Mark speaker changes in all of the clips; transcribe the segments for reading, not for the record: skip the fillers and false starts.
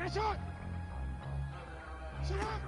Speaker 1: shot! Shut up!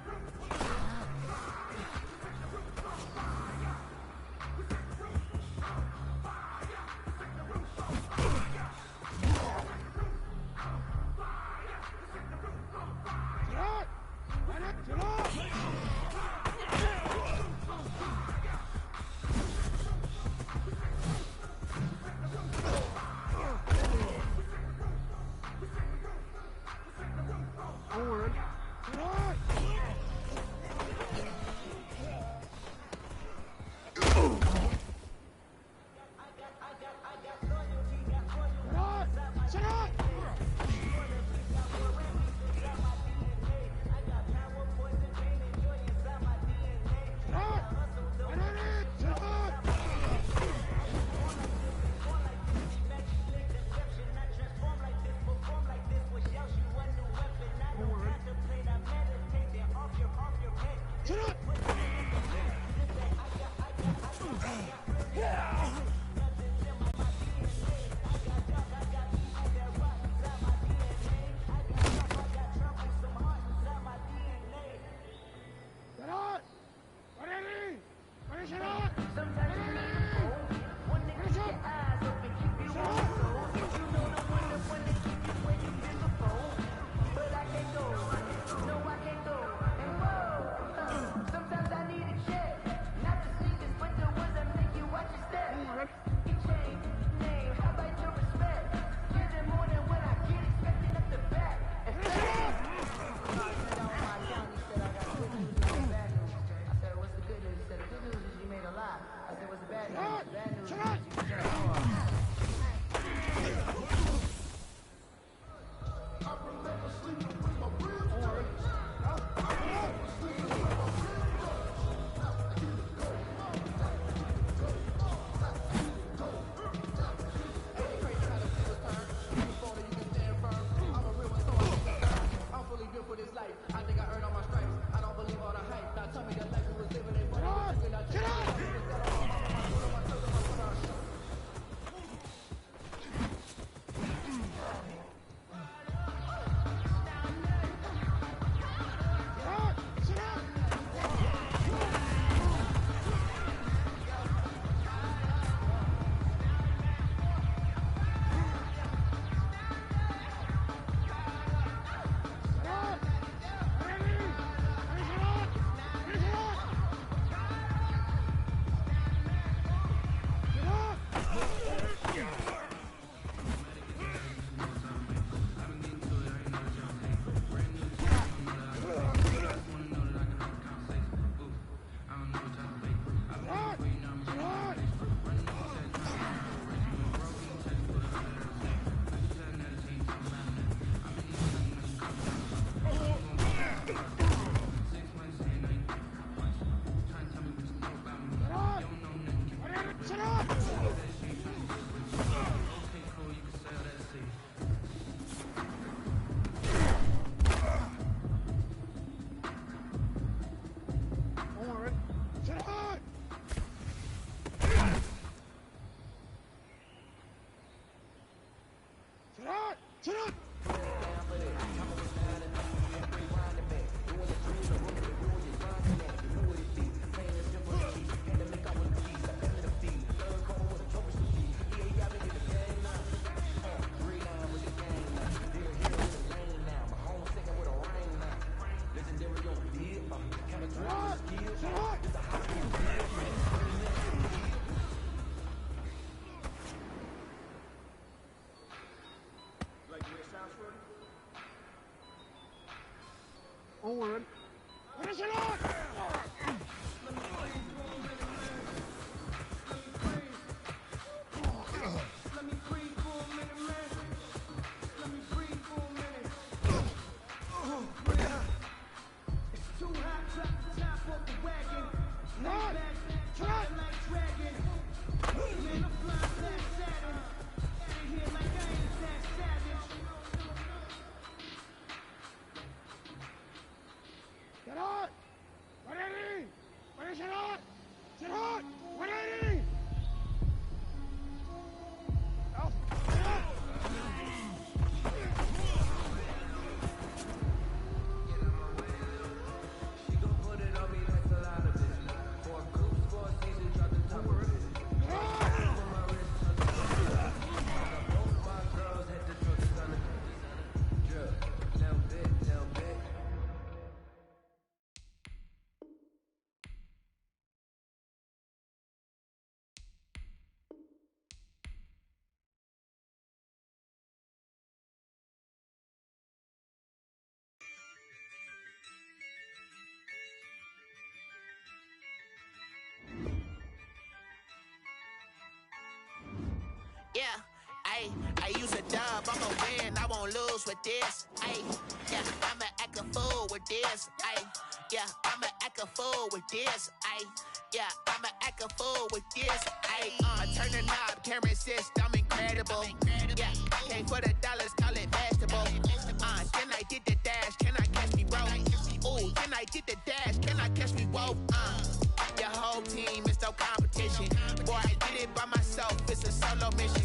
Speaker 2: Onward.
Speaker 1: Finish it off!
Speaker 3: Let me breathe for a minute, man. Let me breathe for a minute. It's too hot, drop the top off the wagon. Lay back, try like dragon. Man, I'm flying past Saturn. Out of here like I ain't that savage.
Speaker 1: Get on!
Speaker 2: lose with this. Ay, yeah, I'ma act a fool with this. Ay, yeah, I'ma act a fool with this. Ay, yeah, I'ma act a fool with this. Ay, turn the knob, camera assist, I'm incredible. Yeah, came for the dollars, call it vegetable. Then I did the dash, can I catch me, bro? Ooh, then I did the dash, can I catch me, whoa? Your whole team is no competition. Boy, I did it by myself, it's a solo mission.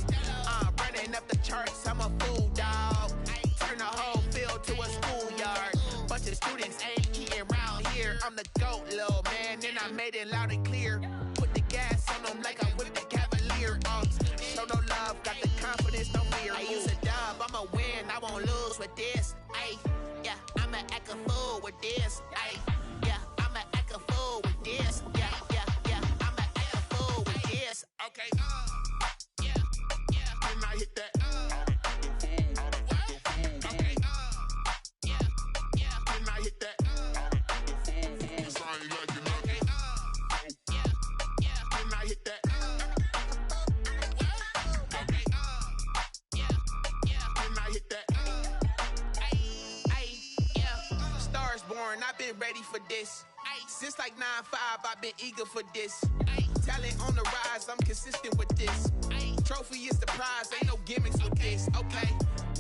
Speaker 2: Running up the charts, I'm a fool, dog. Turn the whole field to a schoolyard. Bunch of students ain't eating round here. I'm the GOAT, little man, and I made it loud and clear. Put the gas on them like I whipped the Cavalier. Show no love, got the confidence, no fear. I use a dub, I'ma win, I won't lose with this. Ay, yeah, I'ma act a fool with this. Ay, yeah, I'ma act a fool with this. Yeah, yeah, yeah, I'ma act a fool with this. Okay, yeah, yeah. Then I hit that. Okay, yeah, yeah. Then I hit that. Okay, yeah, yeah. Then I hit that. Okay, yeah, yeah. Then I hit that. Ay, yeah. Stars born, I've been ready for this. Since like 9-5, I've been eager for this. Talent on the rise, I'm consistent with this. Trophy is the prize, ain't no gimmicks with this. Okay,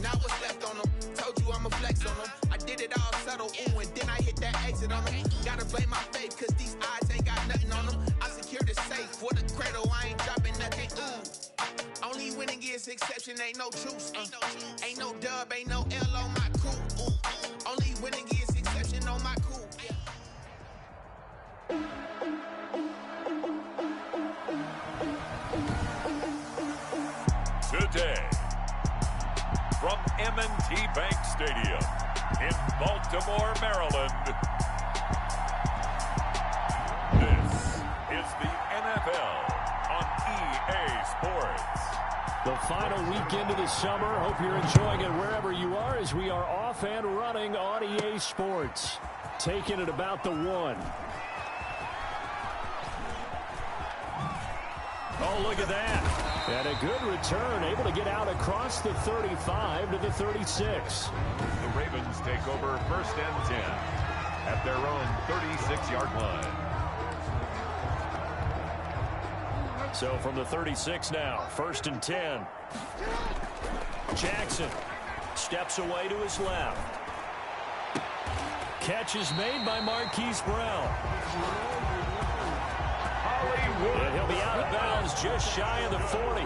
Speaker 2: now what's left on them? Told you I'ma flex on them. I did it all subtle, ooh, and then I hit that exit on them. Gotta blame my faith, cause these odds ain't got nothing on them. I secured the safe for the cradle, I ain't dropping nothing, ooh. Only winning is exception, ain't no truce. Ain't no dub, ain't no L on my crew. Ooh. Only winning is exception on my crew.
Speaker 4: Today, from M&T Bank Stadium in Baltimore, Maryland, this is the NFL on EA Sports.
Speaker 5: The final weekend of the summer. Hope you're enjoying it wherever you are as we are off and running on EA Sports. Taking it about the 1. Oh, look at that. And a good return, able to get out across the 35 to the 36.
Speaker 4: The Ravens take over 1st and 10 at their own 36-yard line.
Speaker 5: So from the 36 now, 1st and 10. Jackson steps away to his left. Catch is made by Marquise Brown. And he'll be out of bounds just shy of the 40.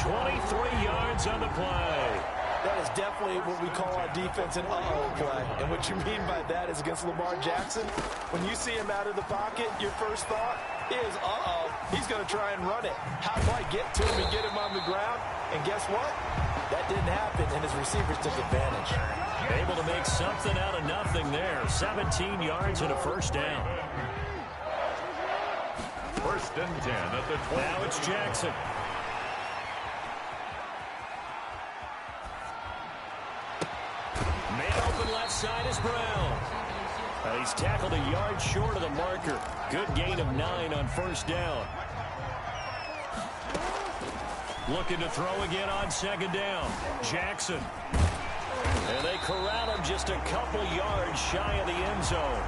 Speaker 5: 23 yards on the play.
Speaker 6: That is definitely what we call our defense an uh-oh play. And what you mean by that is against Lamar Jackson, when you see him out of the pocket, your first thought is, uh-oh, he's going to try and run it. How do I get to him and get him on the ground? And guess what? That didn't happen, and his receivers took advantage.
Speaker 5: Able to make something out of nothing there. 17 yards and a first down.
Speaker 4: 1st and 10 at the 20.
Speaker 5: Now it's Jackson. Man open left side is Brown. He's tackled a yard short of the marker. Good gain of 9 on 1st down. Looking to throw again on 2nd down. Jackson. And they corral him just a couple yards shy of the end zone.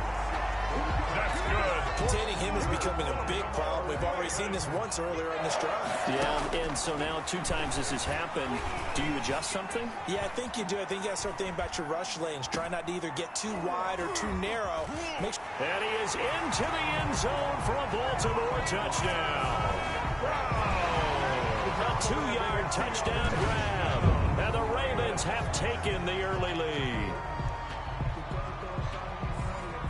Speaker 4: That's good.
Speaker 6: Containing him is becoming a big problem. We've already seen this once earlier in this drive.
Speaker 5: Yeah, and so now 2 times this has happened. Do you adjust something?
Speaker 7: Yeah, I think you do. I think you got to start thinking about your rush lanes. Try not to either get too wide or too narrow.
Speaker 5: And he is into the end zone for a Baltimore touchdown. A 2-yard touchdown grab. And the Ravens have taken the early lead.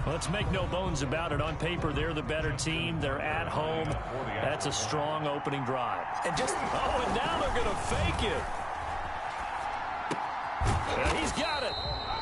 Speaker 5: Let's make no bones about it. On paper, they're the better team. They're at home. That's a strong opening drive. And now they're going to fake it. And he's got it.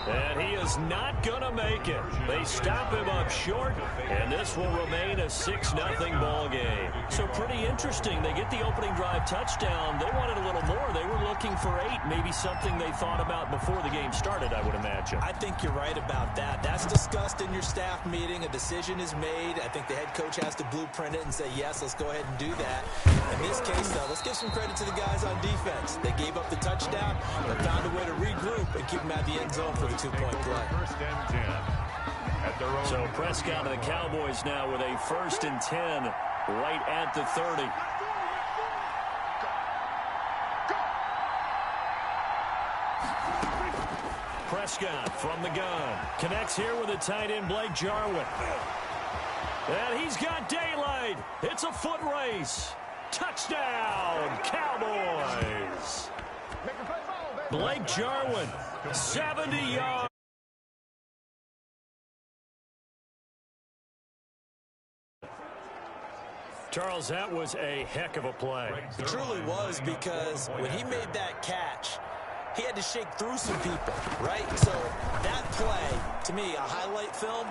Speaker 5: And he is not going to make it. They stop him up short, and this will remain a 6-0 ball game. So pretty interesting. They get the opening drive touchdown. They wanted a little more. They were looking for 8, maybe something they thought about before the game started, I would imagine.
Speaker 7: I think you're right about that. That's discussed in your staff meeting. A decision is made. I think the head coach has to blueprint it and say, yes, let's go ahead and do that. In this case, though, let's give some credit to the guys on defense. They gave up the touchdown, but found a way to regroup and keep them at the end zone for the 2-point play.
Speaker 4: First and 10 at their own.
Speaker 5: So Prescott and the Cowboys now with a 1st and 10 right at the 30. Prescott from the gun. Connects here with the tight end, Blake Jarwin. And he's got daylight. It's a foot race. Touchdown, Cowboys. Blake Jarwin, 70 yards. Charles, that was a heck of a play.
Speaker 7: It truly was, because when he made that catch, he had to shake through some people, right? So that play, to me, a highlight film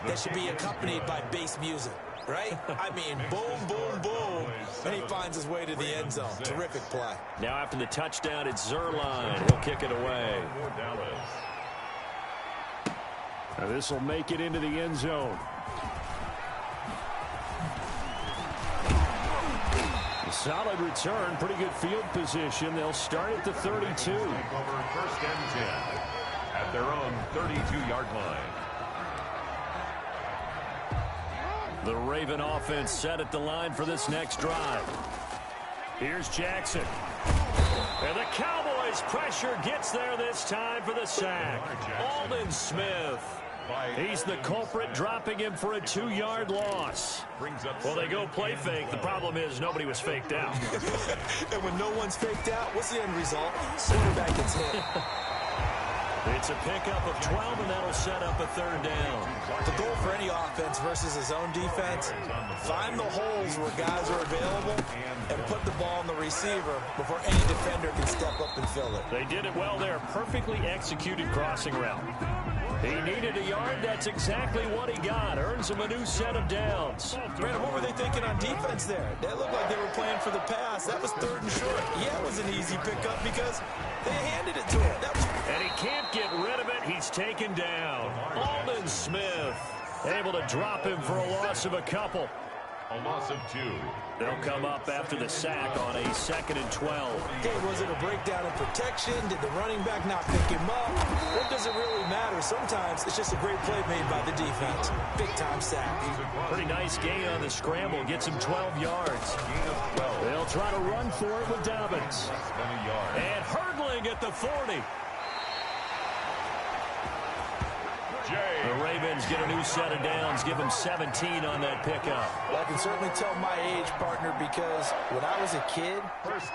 Speaker 7: that should be accompanied by bass music, right? I mean, boom, boom, boom, and he finds his way to the end zone. Terrific play.
Speaker 5: Now after the touchdown, it's Zerline. He'll kick it away. Now this will make it into the end zone. A solid return, pretty good field position. They'll start at the 32.
Speaker 4: Take over 1st and 10 at their own 32-yard line.
Speaker 5: The Raven offense set at the line for this next drive. Here's Jackson. And the Cowboys pressure gets there this time for the sack. Aldon Smith. He's the culprit, dropping him for a 2-yard loss. Well, they go play fake. The problem is nobody was faked out.
Speaker 7: And when no one's faked out, what's the end result? Quarterback gets hit.
Speaker 5: It's a pickup of 12, and that'll set up a 3rd down.
Speaker 7: The goal for any offense versus his own defense, find the holes where guys are available and put the ball on the receiver before any defender can step up and fill it.
Speaker 5: They did it well there. Perfectly executed crossing route. He needed a yard. That's exactly what he got. Earns him a new set of downs.
Speaker 7: Brandon, what were they thinking on defense there? They looked like they were playing for the pass. That was 3rd and short. Yeah, it was an easy pickup because they handed it to him.
Speaker 5: And he can't get rid of it. He's taken down. Aldon Smith able to drop him for a loss of a couple.
Speaker 4: A loss of 2.
Speaker 5: They'll come up after the sack on a 2nd and 12.
Speaker 7: Okay, was it a breakdown in protection? Did the running back not pick him up? What does it really matter? Sometimes it's just a great play made by the defense. Big-time sack.
Speaker 5: Pretty nice gain on the scramble. Gets him 12 yards. They'll try to run for it with Dobbins. And hurdling at the 40. The Ravens get a new set of downs, give them 17 on that pickup.
Speaker 7: Well, I can certainly tell my age, partner, because when I was a kid,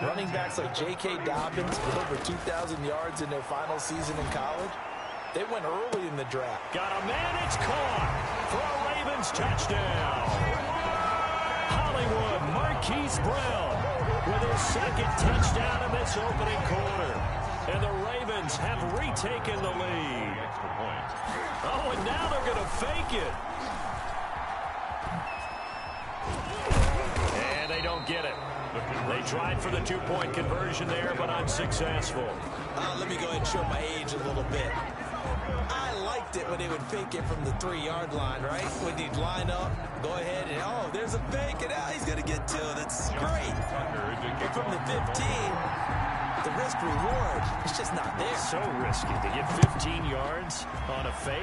Speaker 7: running backs like J.K. Dobbins with over 2,000 yards in their final season in college, they went early in the draft.
Speaker 5: Got a man, it's caught for a Ravens touchdown. Hollywood Marquise Brown with his 2nd touchdown in this opening quarter. And the Ravens have retaken the lead. Oh, and now they're going to fake it. And they don't get it. They tried for the 2-point conversion there, but unsuccessful.
Speaker 7: Let me go ahead and show my age a little bit. I liked it when they would fake it from the 3-yard line, right? When you'd line up, go ahead, and oh, there's a fake, and now he's going to get 2. That's great. But from the 15, the risk-reward is just not there.
Speaker 5: So risky to get 15 yards on a fake.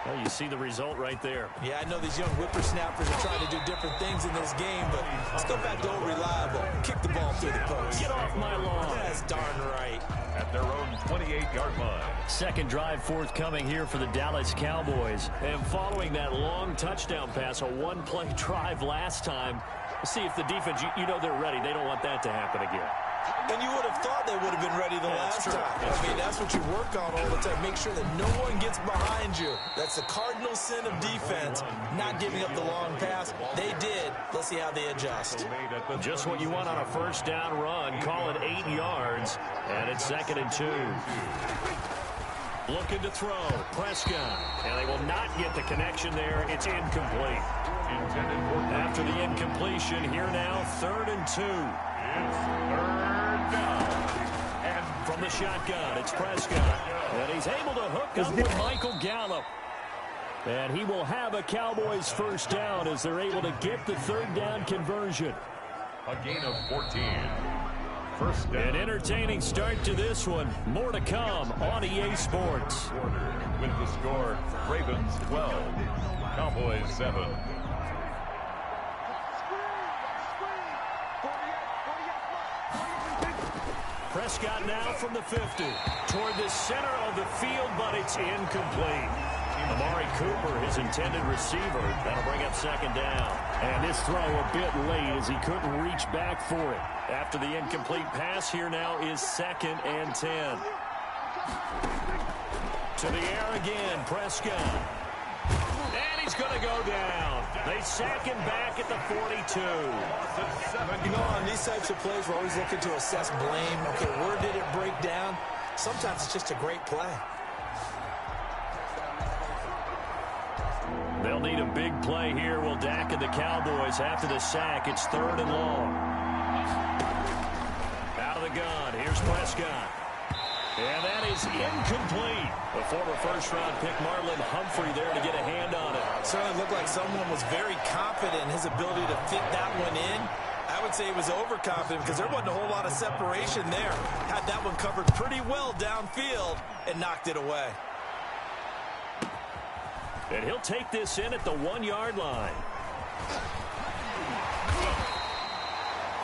Speaker 5: Well, you see the result right there.
Speaker 7: Yeah, I know these young whippersnappers are trying to do different things in this game, but let's go back to old reliable. Kick the ball through the post.
Speaker 5: Get off my lawn.
Speaker 7: That's darn right.
Speaker 4: At their own 28-yard line.
Speaker 5: 2nd drive forthcoming here for the Dallas Cowboys. And following that long touchdown pass, a 1-play drive last time, see if the defense, you know they're ready. They don't want that to happen again.
Speaker 7: And you would have thought they would have been ready the last time. I mean, that's what you work on all the time. Make sure that no one gets behind you. That's the cardinal sin of defense, not giving up the long pass. They did. Let's see how they adjust.
Speaker 5: Just what you want on a 1st down run. Call it 8 yards, and it's 2nd and 2. Looking to throw. Prescott. And they will not get the connection there. It's incomplete. After the incompletion, here now, 3rd and 2.
Speaker 4: It's 3rd down.
Speaker 5: And from the shotgun, it's Prescott. And he's able to hook up with Michael Gallup. And he will have a Cowboys first down as they're able to get the 3rd down conversion.
Speaker 4: A gain of 14. First down.
Speaker 5: An entertaining start to this one. More to come on EA Sports.
Speaker 4: With the score, Ravens 12, Cowboys 7.
Speaker 5: Prescott now from the 50 toward the center of the field, but it's incomplete. Amari Cooper, his intended receiver. That'll bring up 2nd down. And this throw a bit late as he couldn't reach back for it. After the incomplete pass, here now is 2nd and 10. To the air again, Prescott. And he's going to go down. They sack him back at the 42.
Speaker 7: You know, on these types of plays, we're always looking to assess blame. Okay, where did it break down? Sometimes it's just a great play.
Speaker 5: They'll need a big play here. Will Dak and the Cowboys after the sack. It's 3rd and long. Out of the gun. Here's Prescott. And that is incomplete. The former first-round pick, Marlon Humphrey, there to get a hand on it.
Speaker 7: Certainly looked like someone was very confident in his ability to fit that one in. I would say he was overconfident because there wasn't a whole lot of separation there. Had that one covered pretty well downfield and knocked it away.
Speaker 5: And he'll take this in at the 1-yard line.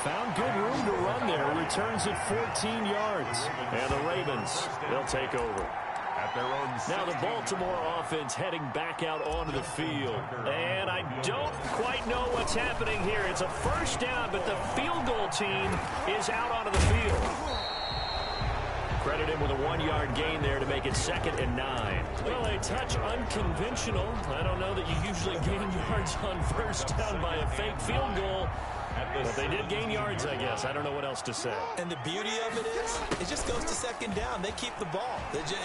Speaker 5: Found good room to run there. Returns it 14 yards. And the Ravens, they'll take over.
Speaker 4: At their own
Speaker 5: now the Baltimore offense heading back out onto the field. And I don't quite know what's happening here. It's a first down, but the field goal team is out onto the field. Credit him with a 1-yard gain there to make it 2nd and 9. Well, a touch unconventional. I don't know that you usually gain yards on first down by a fake field goal. But they did gain yards, I guess. I don't know what else to say.
Speaker 7: And the beauty of it is, it just goes to 2nd down. They keep the ball.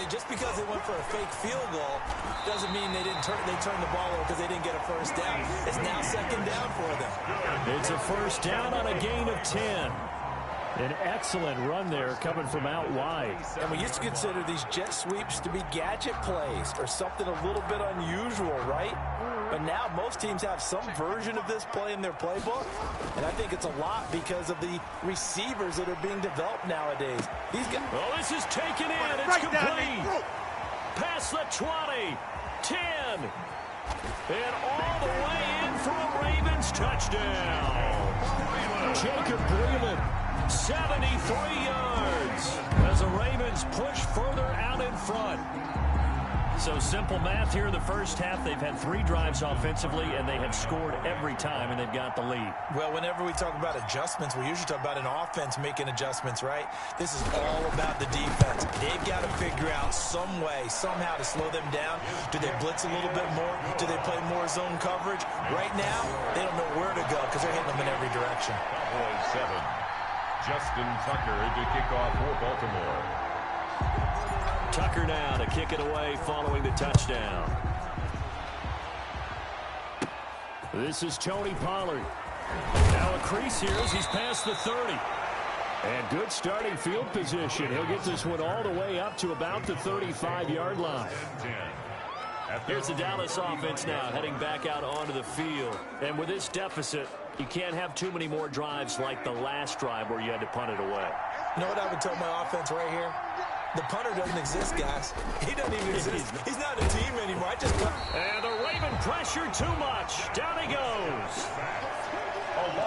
Speaker 7: Just because they went for a fake field goal doesn't mean they turned the ball over because they didn't get a first down. It's now 2nd down for them.
Speaker 5: It's a first down on a gain of 10. An excellent run there coming from out wide.
Speaker 6: And we used to consider these jet sweeps to be gadget plays or something a little bit unusual, right? But now most teams have some version of this play in their playbook. And I think it's a lot because of the receivers that are being developed nowadays.
Speaker 5: Oh, this is taken in. It's complete. Past the 20. 10. And all the way in for a Ravens touchdown. Jacob Breland. 73 yards as the Ravens push further out in front. So simple math here in the first half. They've had 3 drives offensively, and they have scored every time, and they've got the lead.
Speaker 7: Well, whenever we talk about adjustments, we usually talk about an offense making adjustments, right? This is all about the defense. They've got to figure out some way, somehow to slow them down. Do they blitz a little bit more? Do they play more zone coverage? Right now, they don't know where to go because they're hitting them in every direction.
Speaker 4: Cowboys 7. Justin Tucker to kick off for Baltimore.
Speaker 5: Tucker now to kick it away following the touchdown. This is Tony Pollard. Now a crease here as he's past the 30. And good starting field position. He'll get this one all the way up to about the 35-yard line. Here's the Dallas offense now heading back out onto the field. And with this deficit, you can't have too many more drives like the last drive where you had to punt it away.
Speaker 7: You know what I would tell my offense right here? The punter doesn't exist, guys. He doesn't even exist. He's not a team anymore.
Speaker 5: And the Raven pressure too much. Down he goes.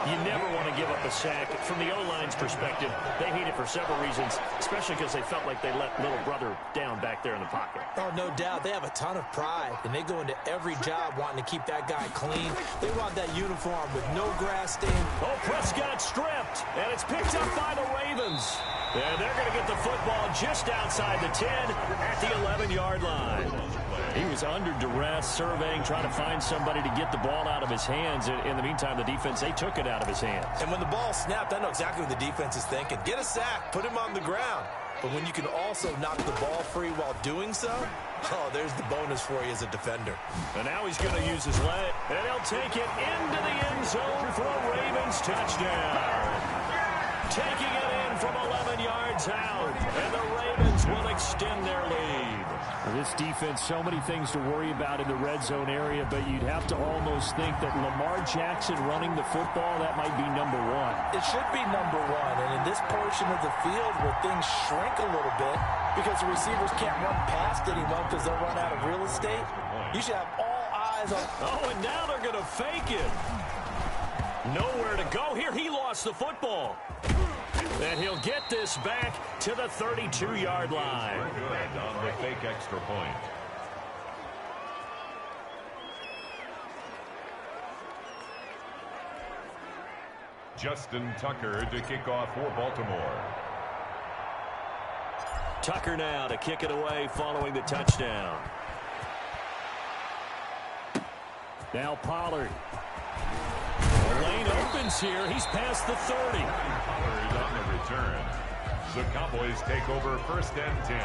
Speaker 5: You never want to give up a sack. From the O-line's perspective, they hate it for several reasons, especially because they felt like they let little brother down back there in the pocket.
Speaker 7: Oh, no doubt. They have a ton of pride, and they go into every job wanting to keep that guy clean. They want that uniform with no grass stain.
Speaker 5: Oh, Prescott stripped, and it's picked up by the Ravens. And they're going to get the football just outside the 10 at the 11-yard line. He was under duress, surveying, trying to find somebody to get the ball out of his hands. In the meantime, the defense, they took it out of his hands.
Speaker 7: And when the ball snapped, I know exactly what the defense is thinking. Get a sack, put him on the ground. But when you can also knock the ball free while doing so, oh, there's the bonus for you as a defender.
Speaker 5: And now he's going to use his leg, and he'll take it into the end zone for a Ravens touchdown. Taking it in from 11 yards out, and the Ravens will extend their lead.
Speaker 8: This defense, so many things to worry about in the red zone area, but you'd have to almost think that Lamar Jackson running the football, that might be number one.
Speaker 6: It should be number one, and in this portion of the field where things shrink a little bit because the receivers can't run past anyone because they'll run out of real estate, you should have all eyes on...
Speaker 5: Oh, and now they're going to fake it. Nowhere to go here. He lost the football. And he'll get this back to the 32-yard line.
Speaker 4: Good on the fake extra point. Justin Tucker to kick off for Baltimore.
Speaker 5: Tucker now to kick it away following the touchdown.
Speaker 8: Now Pollard.
Speaker 5: The lane opens here. He's past the 30.
Speaker 4: Pollard on the return. The Cowboys take over 1st and 10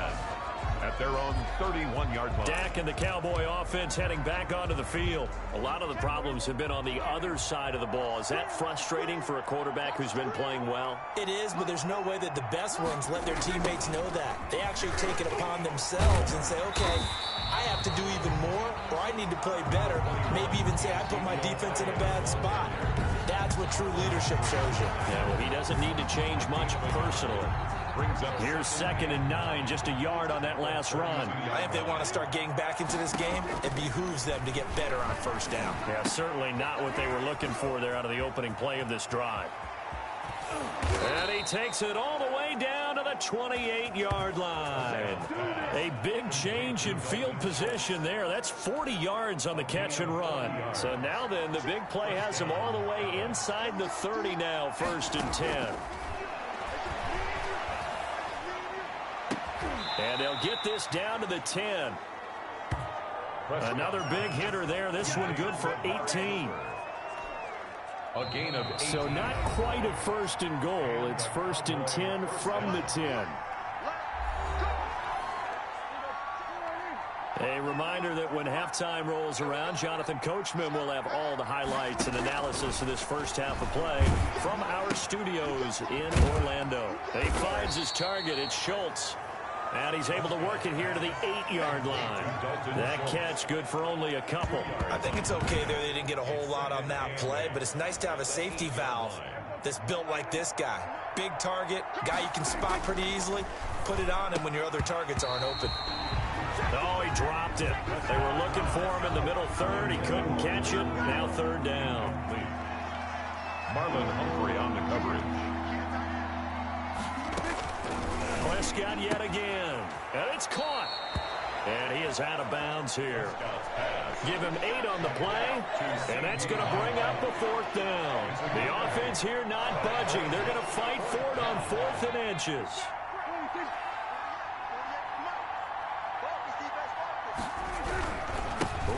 Speaker 4: at their own 31-yard line.
Speaker 5: Dak and the Cowboy offense heading back onto the field. A lot of the problems have been on the other side of the ball. Is that frustrating for a quarterback who's been playing well?
Speaker 7: It is, but there's no way that the best ones let their teammates know that. They actually take it upon themselves and say, okay, I have to do even more, or I need to play better. Maybe even say I put my defense in a bad spot. That's what true leadership shows you.
Speaker 5: Yeah, well, he doesn't need to change much personally. Here's 2nd and 9, just a yard on that last run.
Speaker 7: If they want to start getting back into this game, it behooves them to get better on 1st down.
Speaker 5: Yeah, certainly not what they were looking for there out of the opening play of this drive. And he takes it all the way down to the 28-yard line. A big change in field position there. That's 40 yards on the catch and run. So now then, the big play has him all the way inside the 30 now, 1st and 10. And they'll get this down to the 10. Another big hitter there. This one good for 18.
Speaker 4: A gain of 18.
Speaker 8: So not quite a 1st and goal. It's 1st and 10 from the 10.
Speaker 5: A reminder that when halftime rolls around, Jonathan Coachman will have all the highlights and analysis of this first half of play from our studios in Orlando. He finds his target. It's Schultz. And he's able to work it here to the 8-yard line. That catch good for only a couple.
Speaker 7: I think it's okay there. They didn't get a whole lot on that play, but it's nice to have a safety valve that's built like this guy. Big target, guy you can spot pretty easily. Put it on him when your other targets aren't open.
Speaker 5: Oh, he dropped it. They were looking for him in the middle 3rd. He couldn't catch it. Now 3rd down.
Speaker 4: Marlon Humphrey on the coverage.
Speaker 5: Prescott yet again. And it's caught. And he is out of bounds here. Give him 8 on the play. And that's going to bring up a 4th down. The offense here not budging. They're going to fight for it on 4th and inches.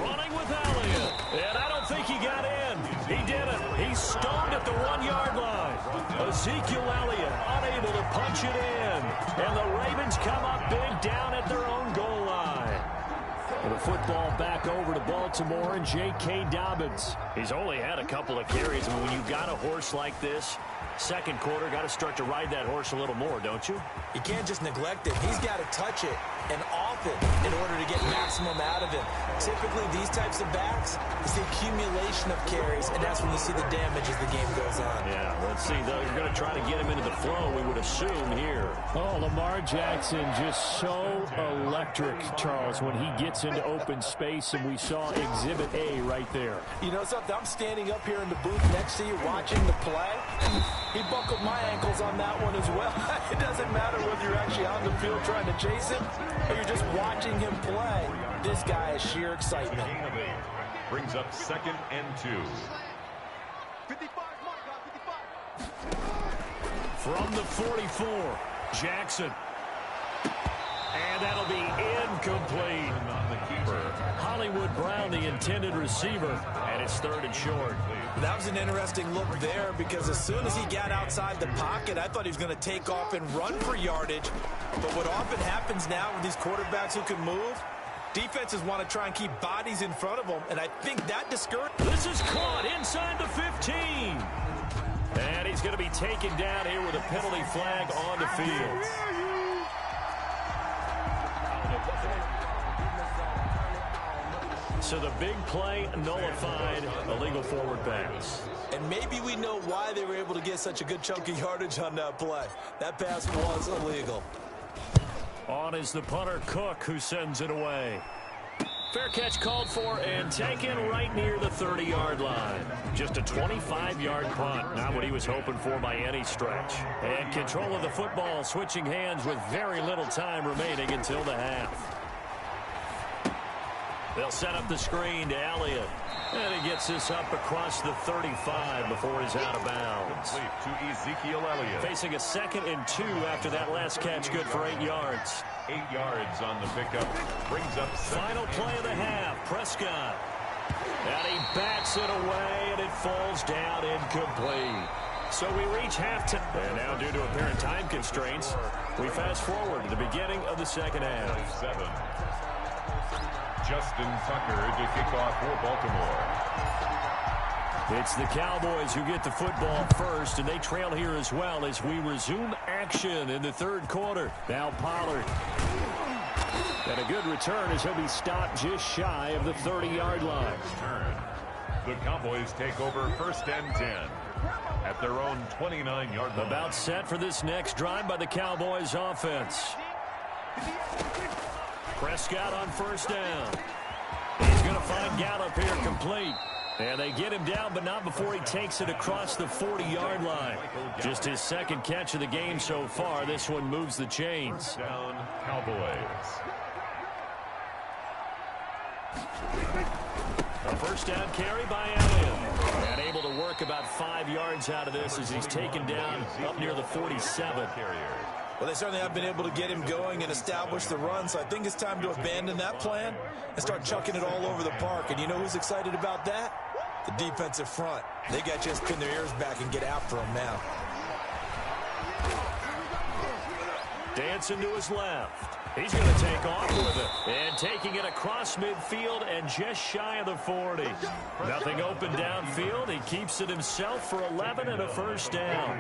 Speaker 5: Running with Elliott. And I don't think he got in. He didn't. He's stoned at the 1-yard line. Ezekiel Elliott unable to punch it in. And the Ravens come up big down at their own goal line. And the football back over to Baltimore and J.K. Dobbins. He's only had a couple of carries. And when you've got a horse like this, 2nd quarter, got to start to ride that horse a little more, don't you?
Speaker 7: You can't just neglect it. He's got to touch it and off it in order to get maximum out of it. Typically, these types of backs, it's the accumulation of carries, and that's when you see the damage as the game goes on.
Speaker 5: Yeah, let's see, though. You're going to try to get him into the flow, we would assume, here.
Speaker 8: Oh, Lamar Jackson just so electric, Charles, when he gets into open space, and we saw Exhibit A right there.
Speaker 6: You know something? I'm standing up here in the booth next to you watching the play. He buckled my ankles on that one as well. It doesn't matter whether you're actually on the field trying to chase him or you're just watching him play. This guy is sheer excitement.
Speaker 4: Brings up 2nd and 2.
Speaker 5: From the 44, Jackson. And that'll be incomplete.
Speaker 4: On the keeper.
Speaker 5: Hollywood Brown, the intended receiver. And And it's 3rd and short.
Speaker 7: That was an interesting look there because as soon as he got outside the pocket, I thought he was going to take off and run for yardage. But what often happens now with these quarterbacks who can move, defenses want to try and keep bodies in front of them, and I think that discourages.
Speaker 5: This is caught inside the 15. And he's going to be taken down here with a penalty flag on the field. So the big play nullified, illegal forward pass.
Speaker 7: And maybe we know why they were able to get such a good chunk of yardage on that play. That pass was illegal.
Speaker 5: On is the punter, Cook, who sends it away. Fair catch called for and taken right near the 30-yard line. Just a 25-yard punt, not what he was hoping for by any stretch. And control of the football, switching hands with very little time remaining until the half. They'll set up the screen to Elliott. And he gets this up across the 35 before he's out of bounds.
Speaker 4: To Ezekiel Elliott.
Speaker 5: Facing a 2nd and 2 after that last catch, good for 8 yards.
Speaker 4: 8 yards on the pickup. Brings up
Speaker 5: final play of the half. Prescott. And he bats it away, and it falls down incomplete. So we reach halftime. And now, due to apparent time constraints, we fast forward to the beginning of the second half.
Speaker 4: 7. Justin Tucker to kick off for Baltimore.
Speaker 5: It's the Cowboys who get the football first, and they trail here as well as we resume action in the 3rd quarter. Now Pollard. And a good return as he'll be stopped just shy of the 30-yard line.
Speaker 4: The Cowboys take over 1st and 10 at their own 29-yard line.
Speaker 5: About set for this next drive by the Cowboys offense. Prescott on 1st down. He's going to find Gallup here complete. And they get him down, but not before he takes it across the 40-yard line. Just his 2nd catch of the game so far. This one moves the chains.
Speaker 4: Down Cowboys.
Speaker 5: A 1st down carry by Elliott. And able to work about 5 yards out of this as he's taken down up near the 47.
Speaker 7: Well, they certainly have been able to get him going and establish the run, so I think it's time to abandon that plan and start chucking it all over the park. And you know who's excited about that? The defensive front. They got to just pin their ears back and get after him now.
Speaker 5: Dancing to his left. He's going to take off with it. And taking it across midfield and just shy of the 40. Nothing open downfield. He keeps it himself for 11 and a 1st down.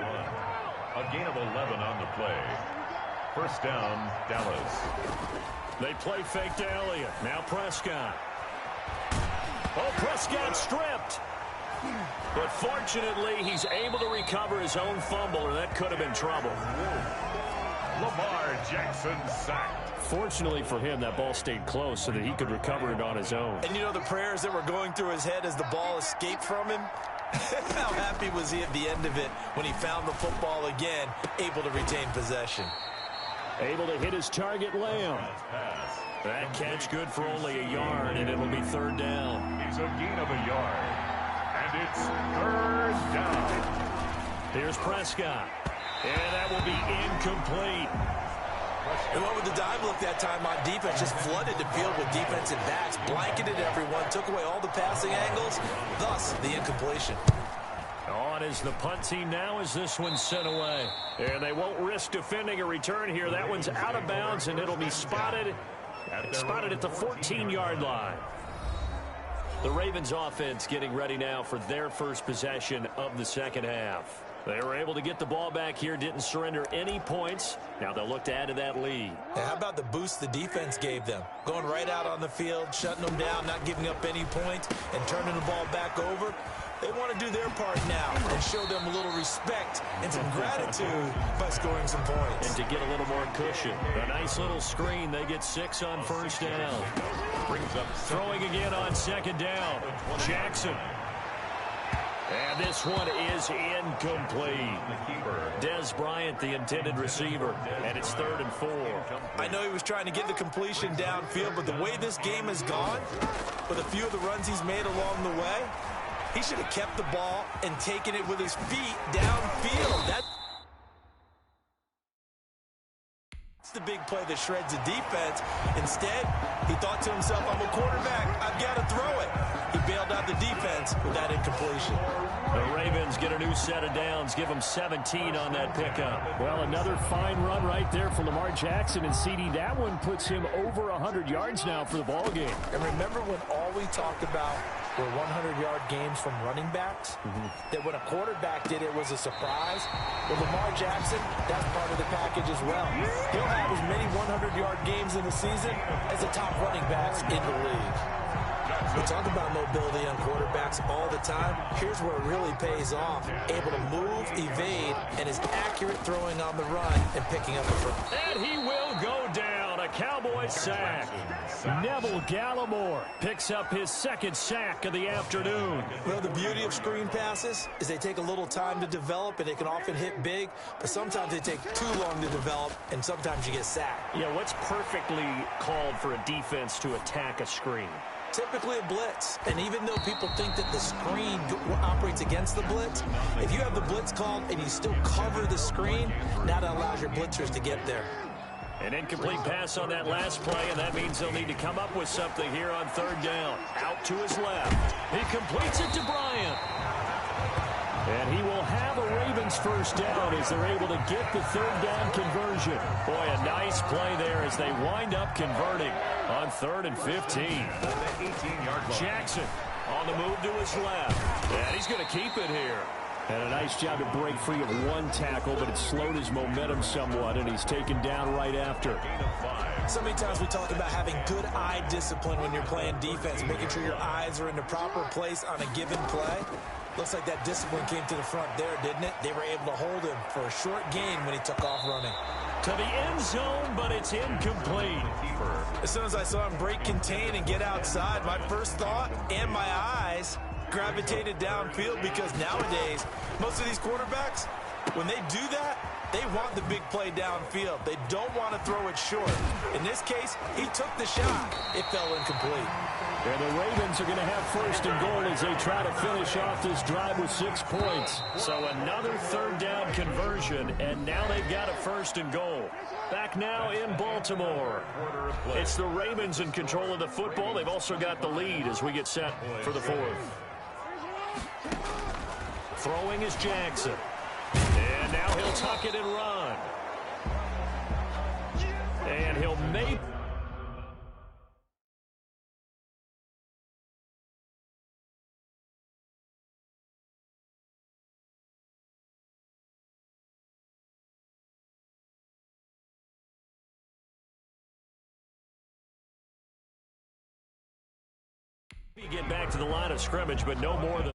Speaker 4: A gain of 11 on the play. 1st down, Dallas.
Speaker 5: They play fake to Elliott. Now Prescott. Oh, Prescott stripped. But fortunately, he's able to recover his own fumble, or that could have been trouble.
Speaker 4: Lamar Jackson sacked.
Speaker 5: Fortunately for him, that ball stayed close so that he could recover it on his own.
Speaker 7: And you know the prayers that were going through his head as the ball escaped from him? How happy was he at the end of it when he found the football again, able to retain possession?
Speaker 5: Able to hit his target, Lamb. That catch good for only a yard, and it'll be 3rd down.
Speaker 4: It's a gain of a yard, and it's 3rd down.
Speaker 5: Here's Prescott, and that will be incomplete.
Speaker 7: And what with the dive look that time on defense, just flooded the field with defensive backs, blanketed everyone, took away all the passing angles, thus the incompletion.
Speaker 5: On is the punt team now as this one's sent away. And they won't risk defending a return here. That one's out of bounds, and it'll be spotted at the 14-yard line. The Ravens offense getting ready now for their first possession of the second half. They were able to get the ball back here, didn't surrender any points. Now they'll look to add to that lead.
Speaker 7: And how about the boost the defense gave them? Going right out on the field, shutting them down, not giving up any points, and turning the ball back over. They want to do their part now and show them a little respect and some gratitude by scoring some points.
Speaker 5: And to get a little more cushion. A nice little screen. They get 6 on 1st down.
Speaker 4: Brings up
Speaker 5: throwing again on 2nd down. Jackson. And this one is incomplete. Des Bryant, the intended receiver, and it's 3rd and 4.
Speaker 7: I know he was trying to get the completion downfield, but the way this game has gone, with a few of the runs he's made along the way, he should have kept the ball and taken it with his feet downfield. That's the big play that shreds the defense. Instead, he thought to himself, I'm a quarterback. I've got to throw it. he bailed out the defense with that incompletion.
Speaker 5: The Ravens get a new set of downs, give them 17 on that pickup.
Speaker 8: Well, another fine run right there for Lamar Jackson, and CD, that one puts him over 100 yards now for the ball game.
Speaker 6: And remember when all we talked about were 100-yard games from running backs? That when a quarterback did it was a surprise? Well, Lamar Jackson, that's part of the package as well. He'll have as many 100-yard games in the season as the top running backs in the league.
Speaker 7: We talk about mobility on quarterbacks all the time. Here's where it really pays off. Able to move, evade, and is accurate throwing on the run and picking up the front.
Speaker 5: And he will go down. A Cowboys sack.
Speaker 8: Neville Gallimore picks up his second sack of the afternoon.
Speaker 7: Well, the beauty of screen passes is they take a little time to develop, and they can often hit big, but sometimes they take too long to develop, and sometimes you get sacked.
Speaker 5: Yeah, what's perfectly called for a defense to attack a screen?
Speaker 7: Typically a blitz, and even though people think that the screen operates against the blitz, if you have the blitz called and you still cover the screen, that allows your blitzers to get there.
Speaker 5: An incomplete pass on that last play, and that means they'll need to come up with something here on third down. Out to his left. He completes it to Bryant. And he will have a Ravens first down as they're able to get the third down conversion. Boy, a nice play there as they wind up converting on 3rd and 15. Jackson on the move to his left. And he's going to keep it here.
Speaker 8: And a nice job to break free of one tackle, but it slowed his momentum somewhat, and he's taken down right after.
Speaker 7: So many times we talk about having good eye discipline when you're playing defense, making sure your eyes are in the proper place on a given play. Looks like that discipline came to the front there, didn't it? They were able to hold him for a short gain when he took off running.
Speaker 5: To the end zone, but it's incomplete.
Speaker 7: As soon as I saw him break contain and get outside, my first thought and my eyes gravitated downfield, because nowadays, most of these quarterbacks, when they do that, they want the big play downfield. They don't want to throw it short. In this case, he took the shot. It fell incomplete.
Speaker 8: And the Ravens are going to have first and goal as they try to finish off this drive with 6 points.
Speaker 5: So another third down conversion, and now they've got a first and goal. Back now in Baltimore. It's the Ravens in control of the football. They've also got the lead as we get set for the fourth. Throwing is Jackson. And now he'll tuck it and run. And he'll make... Get back to the line of scrimmage, but no more than